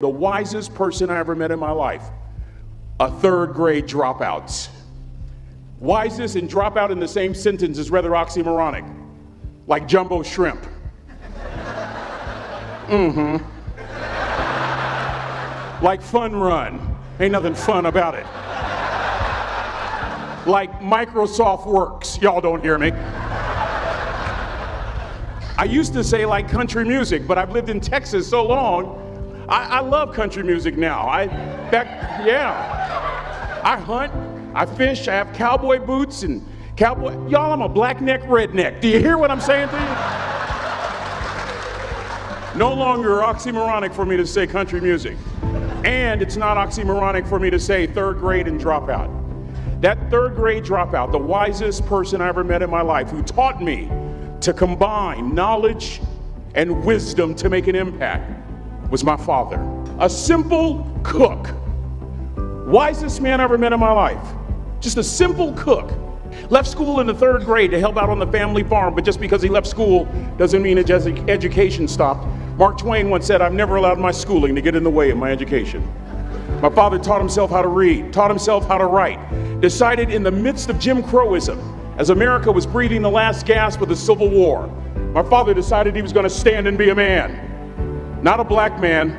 The wisest person I ever met in my life, a third grade dropout. Wisest and dropout in the same sentence is rather oxymoronic, like jumbo shrimp. Like fun run, ain't nothing fun about it. Like Microsoft Works, y'all don't hear me. I used to say like country music, but I've lived in Texas so long, I love country music now. I hunt, I fish, I have cowboy boots and cowboy, y'all, I'm a black neck redneck. Do you hear what I'm saying to you? No longer oxymoronic for me to say country music. And it's not oxymoronic for me to say third grade and dropout. That third grade dropout, the wisest person I ever met in my life, who taught me to combine knowledge and wisdom to make an impact, was my father. A simple cook. Wisest man I ever met in my life. Just a simple cook. Left school in the third grade to help out on the family farm, but just because he left school doesn't mean his education stopped. Mark Twain once said, "I've never allowed my schooling to get in the way of my education." My father taught himself how to read, taught himself how to write, decided in the midst of Jim Crowism, as America was breathing the last gasp of the Civil War, my father decided he was going to stand and be a man. Not a black man,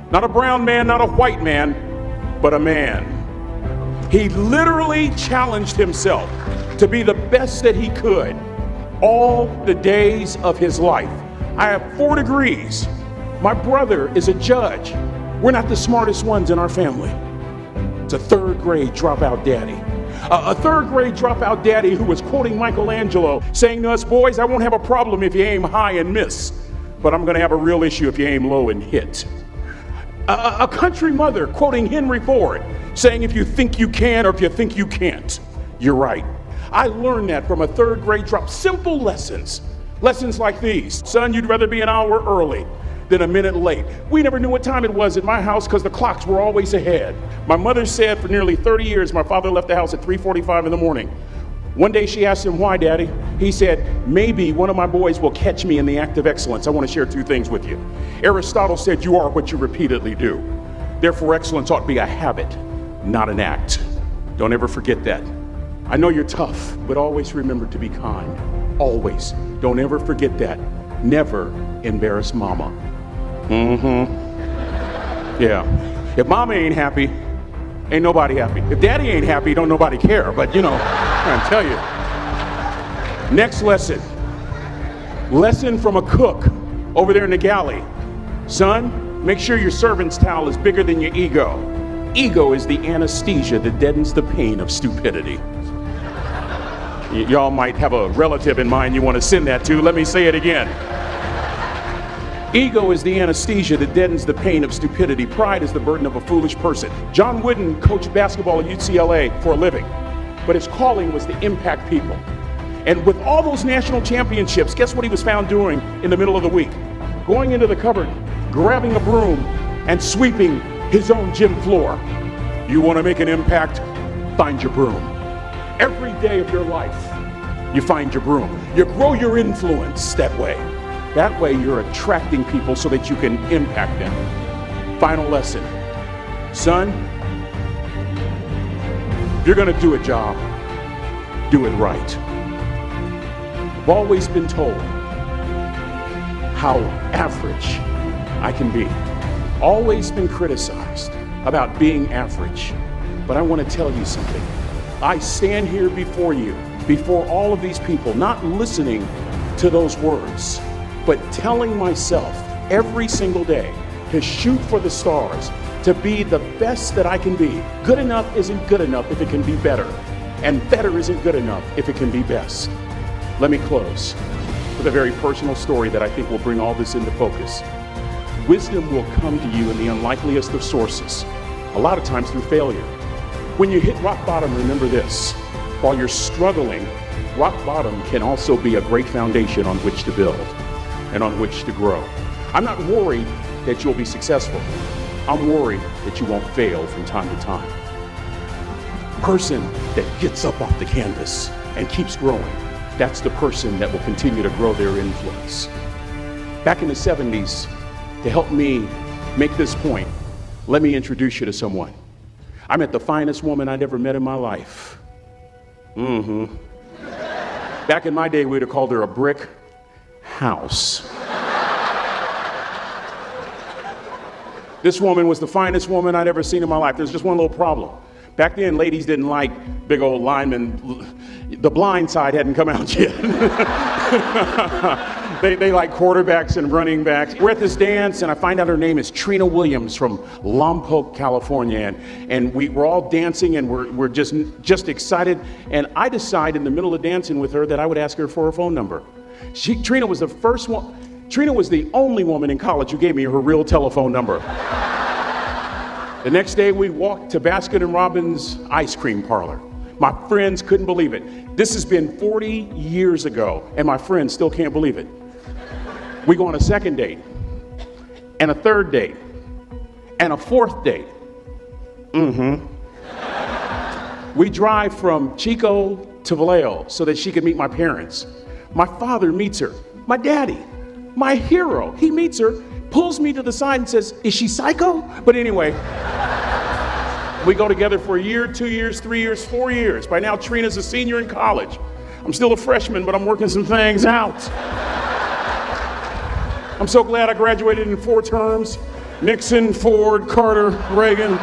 not a brown man, not a white man, but a man. He literally challenged himself to be the best that he could all the days of his life. I have 4 degrees. My brother is a judge. We're not the smartest ones in our family. It's a third grade dropout daddy. A third grade dropout daddy who was quoting Michelangelo, saying to us, "Boys, I won't have a problem if you aim high and miss, but I'm gonna have a real issue if you aim low and hit." A country mother quoting Henry Ford, saying, "If you think you can or if you think you can't, you're right." I learned that from a third grade drop. Simple lessons. Lessons like these. Son, you'd rather be an hour early than a minute late. We never knew what time it was at my house because the clocks were always ahead. My mother said for nearly 30 years, my father left the house at 3:45 in the morning. One day she asked him, "Why, Daddy?" He said, "Maybe one of my boys will catch me in the act of excellence. I want to share 2 things with you." Aristotle said, "You are what you repeatedly do." Therefore, excellence ought to be a habit, not an act. Don't ever forget that. I know you're tough, but always remember to be kind. Always. Don't ever forget that. Never embarrass mama. Yeah. If mama ain't happy, ain't nobody happy. If daddy ain't happy, don't nobody care. But you know, I'm trying to tell you. Next lesson. Lesson from a cook over there in the galley. Son, make sure your servant's towel is bigger than your ego. Ego is the anesthesia that deadens the pain of stupidity. Y'all might have a relative in mind you want to send that to. Let me say it again. Ego is the anesthesia that deadens the pain of stupidity. Pride is the burden of a foolish person. John Wooden coached basketball at UCLA for a living, but his calling was to impact people. And with all those national championships, guess what he was found doing in the middle of the week? Going into the cupboard, grabbing a broom, and sweeping his own gym floor. You want to make an impact? Find your broom. Every day of your life, you find your broom. You grow your influence that way. That way you're attracting people so that you can impact them. Final lesson. Son, if you're going to do a job, do it right. I've always been told how average I can be. Always been criticized about being average. But I want to tell you something. I stand here before you, before all of these people, not listening to those words, but telling myself every single day to shoot for the stars, to be the best that I can be. Good enough isn't good enough if it can be better, and better isn't good enough if it can be best. Let me close with a very personal story that I think will bring all this into focus. Wisdom will come to you in the unlikeliest of sources, a lot of times through failure. When you hit rock bottom, remember this. While you're struggling, rock bottom can also be a great foundation on which to build and on which to grow. I'm not worried that you'll be successful. I'm worried that you won't fail from time to time. Person that gets up off the canvas and keeps growing, that's the person that will continue to grow their influence. Back in the 70s, to help me make this point, let me introduce you to someone. I met the finest woman I'd ever met in my life. Back in my day, we'd have called her a brick house. This woman was the finest woman I'd ever seen in my life. There's just one little problem. Back then, ladies didn't like big old linemen. The Blind Side hadn't come out yet. They like quarterbacks and running backs. We're at this dance, and I find out her name is Trina Williams from Lompoc, California. And we're all dancing, and we're just excited. And I decide in the middle of dancing with her that I would ask her for her phone number. Trina was the first one. Trina was the only woman in college who gave me her real telephone number. The next day, we walked to Baskin & Robbins ice cream parlor. My friends couldn't believe it. This has been 40 years ago, and my friends still can't believe it. We go on a second date, and a third date, and a fourth date. We drive from Chico to Vallejo so that she could meet my parents. My father meets her. My daddy, my hero, he meets her, pulls me to the side and says, "Is she psycho?" But anyway, we go together for a year, 2 years, 3 years, 4 years. By now, Trina's a senior in college. I'm still a freshman, but I'm working some things out. I'm so glad I graduated in 4 terms. Nixon, Ford, Carter, Reagan.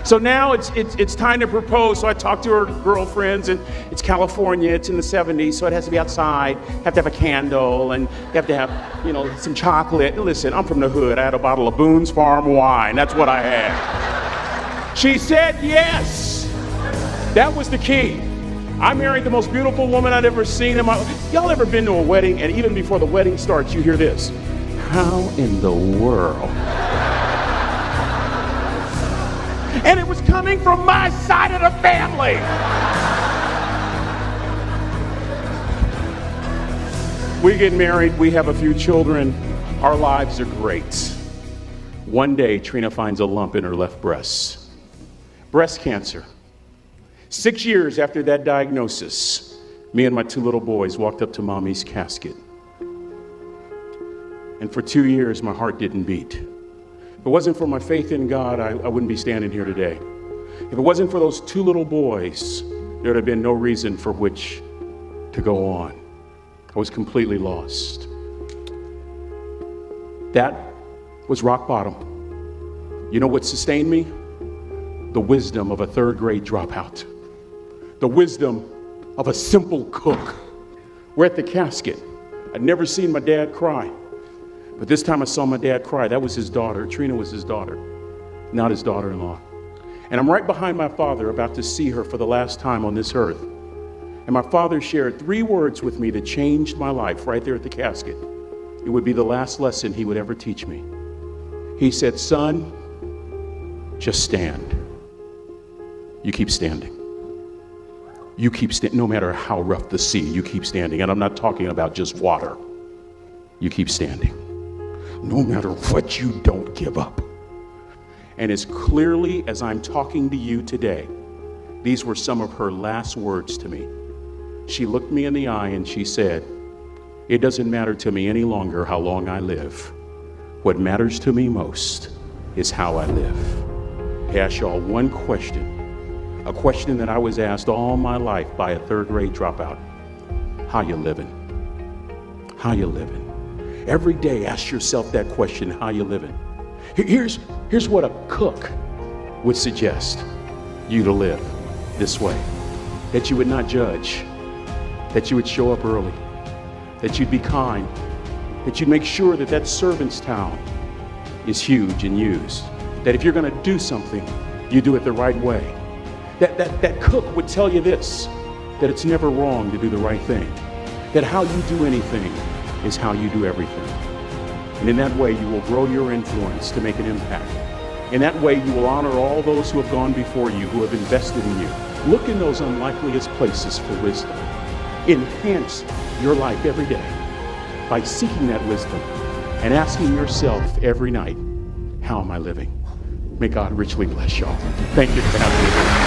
So now it's time to propose. So I talk to her girlfriends, and it's California, it's in the 70s, so it has to be outside. Have to have a candle, and you have to have, some chocolate. Listen, I'm from the hood. I had a bottle of Boone's Farm wine. That's what I had. She said yes. That was the key. I married the most beautiful woman I'd ever seen in my life. Y'all ever been to a wedding, and even before the wedding starts, you hear this? How in the world? And it was coming from my side of the family. We get married, we have a few children, our lives are great. One day, Trina finds a lump in her left breast. Breast cancer. 6 years after that diagnosis, me and my 2 little boys walked up to Mommy's casket. And for 2 years, my heart didn't beat. If it wasn't for my faith in God, I wouldn't be standing here today. If it wasn't for those 2 little boys, there would have been no reason for which to go on. I was completely lost. That was rock bottom. You know what sustained me? The wisdom of a 3rd grade dropout. The wisdom of a simple cook. We're at the casket. I'd never seen my dad cry. But this time I saw my dad cry. That was his daughter. Trina was his daughter, not his daughter-in-law. And I'm right behind my father, about to see her for the last time on this earth. And my father shared 3 words with me that changed my life right there at the casket. It would be the last lesson he would ever teach me. He said, "Son, just stand. You keep standing. You keep standing, no matter how rough the sea, you keep standing." And I'm not talking about just water. You keep standing. No matter what, you don't give up. And as clearly as I'm talking to you today, these were some of her last words to me. She looked me in the eye and she said, "It doesn't matter to me any longer how long I live. What matters to me most is how I live." I ask y'all one question, a question that I was asked all my life by a 3rd grade dropout. How you living? How you living? Every day, ask yourself that question, how you living? Here's what a cook would suggest you to live this way. That you would not judge, that you would show up early, that you'd be kind, that you'd make sure that that servant's towel is huge and used, that if you're gonna do something, you do it the right way. That cook would tell you this, that it's never wrong to do the right thing, that how you do anything is how you do everything. And in that way, you will grow your influence to make an impact. In that way, you will honor all those who have gone before you, who have invested in you. Look in those unlikeliest places for wisdom. Enhance your life every day by seeking that wisdom and asking yourself every night, how am I living? May God richly bless y'all. Thank you for having me.